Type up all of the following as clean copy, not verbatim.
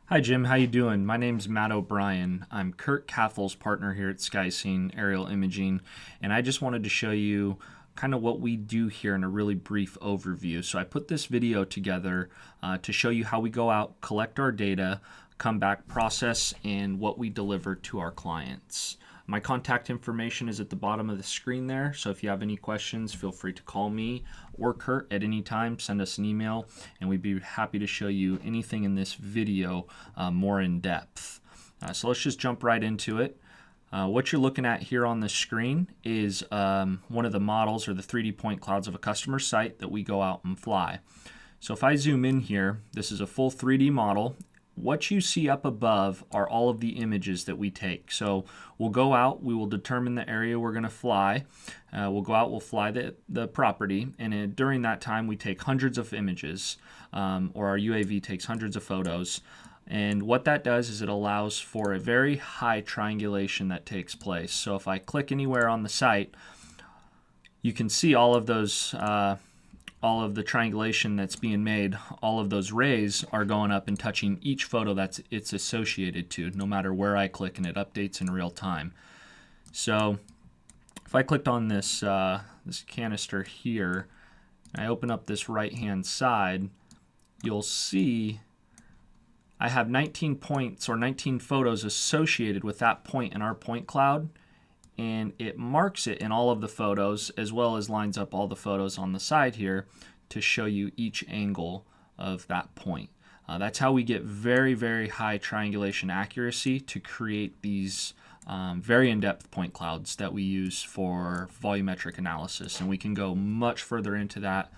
Hi Jim, how you doing? My name's Matt O'Brien. I'm Kurt Cathel's partner here at SkyScene Aerial Imaging, and I just wanted to show you kind of what we do here in a really brief overview. So I put this video together to show you how we go out, collect our data, come back, process, and what we deliver to our clients. My contact information is at the bottom of the screen there, so if you have any questions, feel free to call me or Kurt at any time. Send us an email, and we'd be happy to show you anything in this video more in depth. So let's just jump right into it. What you're looking at here on the screen is one of the models or the 3D point clouds of a customer site that we go out and fly. So if I zoom in here, this is a full 3D model. What you see up above are all of the images that we take. So we'll go out, we will determine the area we're going to fly. We'll go out, we'll fly the property, and during that time we take hundreds of images, or our UAV takes hundreds of photos. And what that does is it allows for a very high triangulation that takes place. So if I click anywhere on the site, you can see all of those all of the triangulation that's being made. All of those rays are going up and touching each photo it's associated to, no matter where I click, and it updates in real time. So if I clicked on this this canister here, and I open up this right hand side, you'll see I have 19 points or 19 photos associated with that point in our point cloud, and it marks it in all of the photos as well as lines up all the photos on the side here to show you each angle of that point. That's how we get very, very high triangulation accuracy to create these very in-depth point clouds that we use for volumetric analysis. And we can go much further into that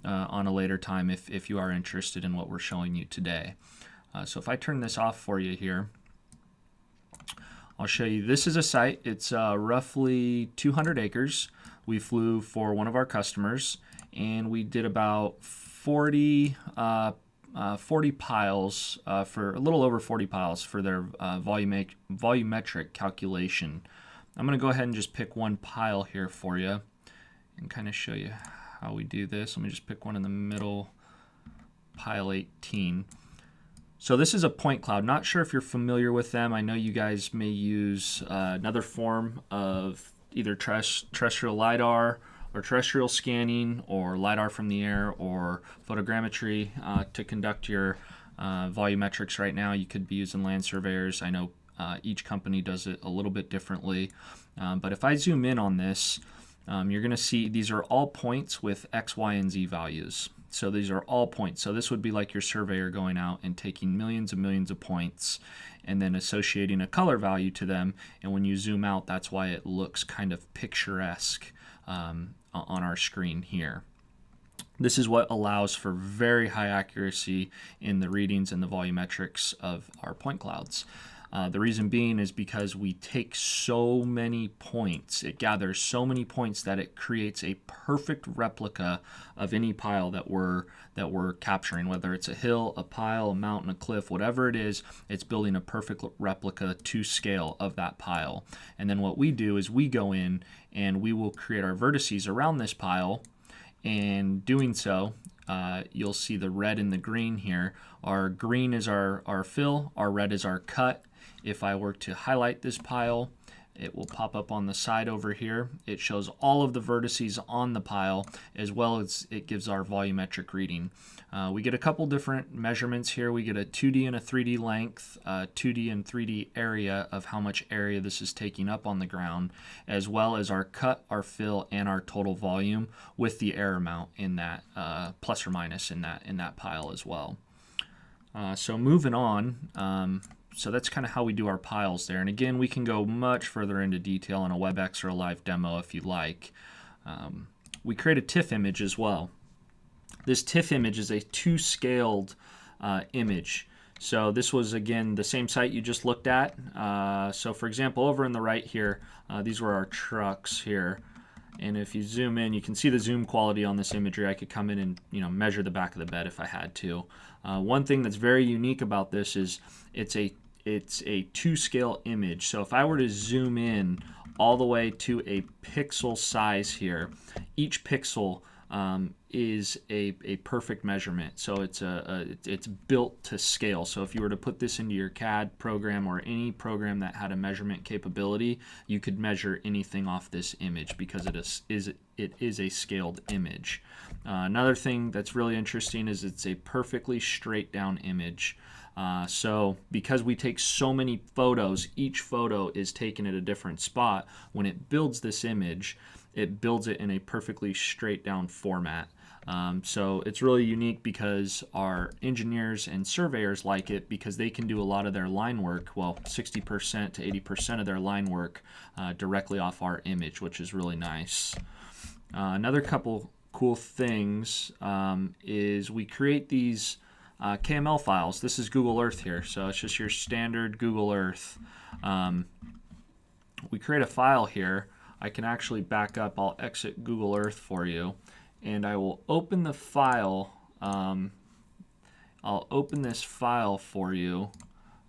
on a later time if you are interested in what we're showing you today. So if I turn this off for you here, I'll show you. This is a site. It's roughly 200 acres. We flew for one of our customers, and we did about 40 piles for a little over 40 piles for their volumetric calculation. I'm going to go ahead and just pick one pile here for you and kind of show you how we do this. Let me just pick one in the middle, pile 18. So this is a point cloud. Not sure if you're familiar with them. I know you guys may use another form of either terrestrial LiDAR or terrestrial scanning or LiDAR from the air or photogrammetry to conduct your volumetrics right now. You could be using land surveyors. I know each company does it a little bit differently. But if I zoom in on this, you're going to see these are all points with X, Y, and Z values. So these are all points. So this would be like your surveyor going out and taking millions and millions of points and then associating a color value to them. And when you zoom out, that's why it looks kind of picturesque on our screen here. This is what allows for very high accuracy in the readings and the volumetrics of our point clouds. The reason being is because we take so many points. It gathers so many points that it creates a perfect replica of any pile that we're capturing, whether it's a hill, a pile, a mountain, a cliff, whatever it is, it's building a perfect replica to scale of that pile. And then what we do is we go in and we will create our vertices around this pile, and doing so, you'll see the red and the green here. Our green is our fill, our red is our cut. If I were to highlight this pile, it will pop up on the side over here. It shows all of the vertices on the pile, as well as it gives our volumetric reading. We get a couple different measurements here. We get a 2D and a 3D length, 2D and 3D area of how much area this is taking up on the ground, as well as our cut, our fill, and our total volume with the air amount in that, plus or minus in that pile as well. So moving on, so that's kind of how we do our piles there. And again, we can go much further into detail in a WebEx or a live demo if you like. We create a TIFF image as well. This TIFF image is a 2-scaled image. So this was, again, the same site you just looked at. So for example, over in the right here, these were our trucks here. And if you zoom in, you can see the zoom quality on this imagery. I could come in and measure the back of the bed if I had to. One thing that's very unique about this is it's a 2-scale image. So if I were to zoom in all the way to a pixel size here, each pixel is a perfect measurement. So it's built to scale. So if you were to put this into your CAD program or any program that had a measurement capability, you could measure anything off this image because it is a scaled image. Another thing that's really interesting is it's a perfectly straight down image. So because we take so many photos, each photo is taken at a different spot. When it builds this image, it builds it in a perfectly straight down format. So it's really unique because our engineers and surveyors like it because they can do a lot of their line work, well, 60% to 80% of their line work directly off our image, which is really nice. Another couple cool things is we create these KML files. This is Google Earth here, so it's just your standard Google Earth. We create a file here. I can actually back up. I'll exit Google Earth for you, and I will open the file. I'll open this file for you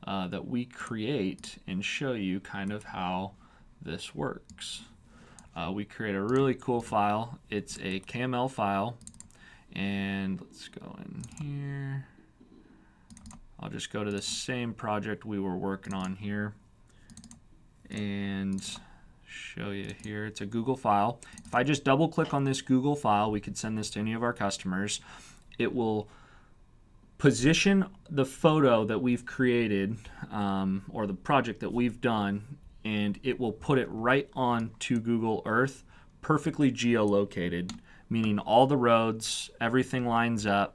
that we create and show you kind of how this works. We create a really cool file. It's a KML file, and let's go in here. I'll just go to the same project we were working on here and show you here. It's a Google file. If I just double click on this Google file, we could send this to any of our customers. It will position the photo that we've created or the project that we've done, and it will put it right on to Google Earth, perfectly geolocated, meaning all the roads, everything lines up.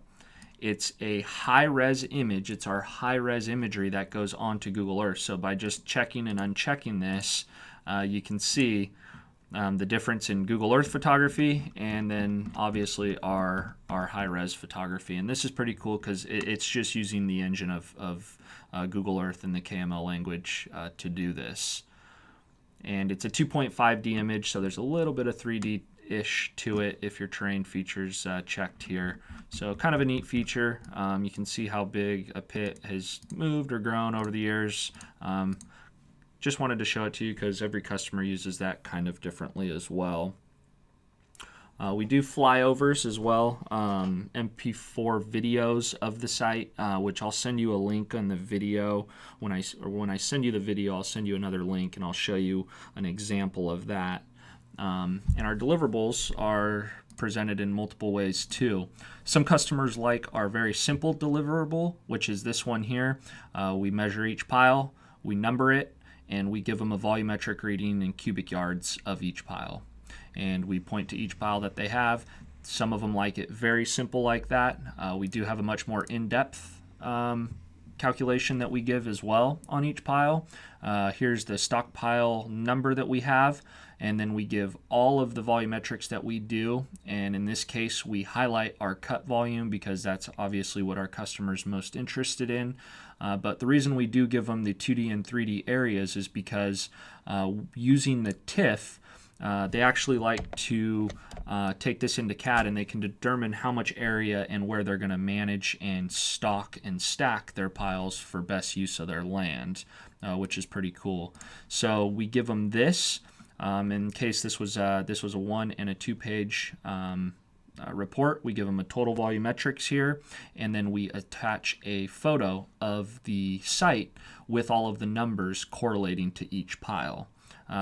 It's a high-res image. It's our high-res imagery that goes onto Google Earth. So by just checking and unchecking this, you can see the difference in Google Earth photography and then obviously our high-res photography. And this is pretty cool because it's just using the engine of Google Earth and the KML language to do this. And it's a 2.5D image, so there's a little bit of 3D-ish to it if your terrain features checked here. So kind of a neat feature. You can see how big a pit has moved or grown over the years. Just wanted to show it to you because every customer uses that kind of differently as well. We do flyovers as well, MP4 videos of the site, which I'll send you a link on the video. When I send you the video, I'll send you another link and I'll show you an example of that. And our deliverables are presented in multiple ways too. Some customers like our very simple deliverable, which is this one here. We measure each pile, we number it, and we give them a volumetric reading in cubic yards of each pile. And we point to each pile that they have. Some of them like it very simple like that. We do have a much more in-depth calculation that we give as well on each pile. Here's the stockpile number that we have, and then we give all of the volumetrics that we do, and in this case we highlight our cut volume because that's obviously what our customer's most interested in. But the reason we do give them the 2D and 3D areas is because using the TIFF, they actually like to take this into CAD and they can determine how much area and where they're going to manage and stock and stack their piles for best use of their land, which is pretty cool. So we give them this in case this was a 1 and a 2 page report. We give them a total volumetrics here, and then we attach a photo of the site with all of the numbers correlating to each pile.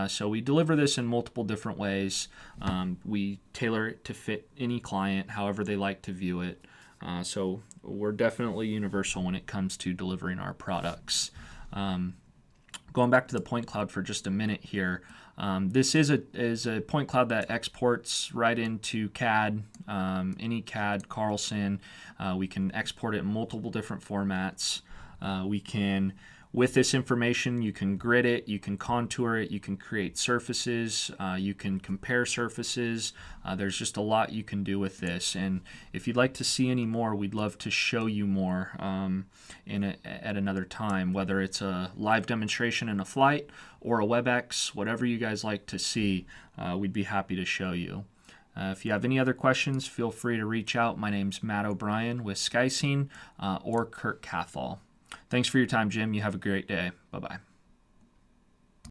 So we deliver this in multiple different ways. We tailor it to fit any client, however they like to view it. So we're definitely universal when it comes to delivering our products. Going back to the point cloud for just a minute here. This is a point cloud that exports right into CAD, any CAD, Carlson. We can export it in multiple different formats. With this information, you can grid it, you can contour it, you can create surfaces, you can compare surfaces. There's just a lot you can do with this. And if you'd like to see any more, we'd love to show you more at another time, whether it's a live demonstration in a flight or a WebEx, whatever you guys like to see, we'd be happy to show you. If you have any other questions, feel free to reach out. My name's Matt O'Brien with SkyScene or Kirk Cathall. Thanks for your time, Jim. You have a great day. Bye-bye.